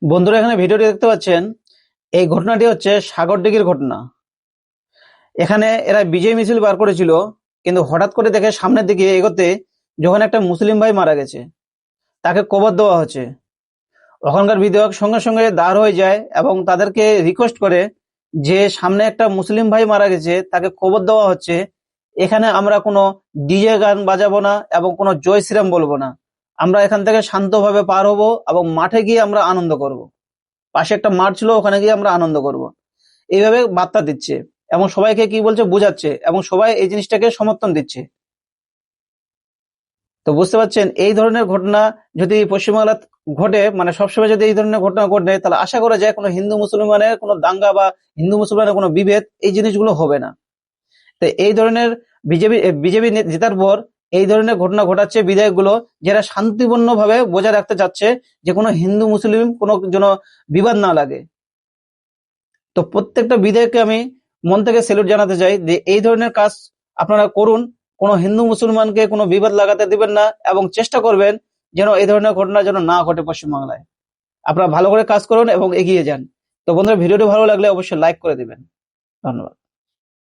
বন্ধুরা, এখানে ভিডিওটি দেখতে পাচ্ছেন। এই ঘটনাটি হচ্ছে সাগরদিঘির ঘটনা। এখানে এরা বিজয় মিছিল বার করেছিল, কিন্তু হঠাৎ করে দেখে সামনের দিকে এগোতে যখন একটা মুসলিম ভাই মারা গেছে, তাকে কবর দেওয়া হচ্ছে। ওখানকার বিধায়ক সঙ্গে সঙ্গে দাঁড় হয়ে যায় এবং তাদেরকে রিকোয়েস্ট করে যে সামনে একটা মুসলিম ভাই মারা গেছে, তাকে কবর দেওয়া হচ্ছে, এখানে আমরা কোনো ডিজে গান বাজাবো না এবং কোনো জয় শ্রীরাম বলবো না। আমরা এখান থেকে শান্তভাবে পার হব এবং মাঠে গিয়ে আমরা আনন্দ করব। পাশে একটা মাঠ ছিল, ওখানে গিয়ে আমরা আনন্দ করব। এইভাবে বার্তা দিচ্ছে এবং সবাইকে কি বলছে বোঝাচ্ছে, এবং সবাই এই জিনিসটাকে সমর্থন দিচ্ছে। তো বুঝতে পারছেন, এই ধরনের ঘটনা যদি পশ্চিমবাংলা ঘটে, মানে সবসময় যদি এই ধরনের ঘটনা ঘটে, তাহলে আশা করা যায় কোনো হিন্দু মুসলমানের কোনো দাঙ্গা বা হিন্দু মুসলমানের কোনো বিভেদ, এই জিনিসগুলো হবে না। তো এই ধরনের বিজেপি জেতার পর এই ধরনের ঘটনা ঘটাচ্ছে বিধায়কগুলো, যারা শান্তিপূর্ণভাবে বজায় রাখতে চাচ্ছে যে কোনো হিন্দু মুসলিম কোনো যেন বিবাদ না লাগে। তো প্রত্যেকটা বিধায়ককে আমি মন থেকে স্যালুট জানাতে চাই যে এই ধরনের কাজ আপনারা করুন, কোনো হিন্দু মুসলমানকে কোনো বিবাদ লাগাতে দিবেন না এবং চেষ্টা করবেন যেন এই ধরনের ঘটনা যেন না ঘটে পশ্চিমবাংলায়। আপনারা ভালো করে কাজ করুন এবং এগিয়ে যান। তো বন্ধুরা, ভিডিওটি ভালো লাগলে অবশ্যই লাইক করে দিবেন। ধন্যবাদ।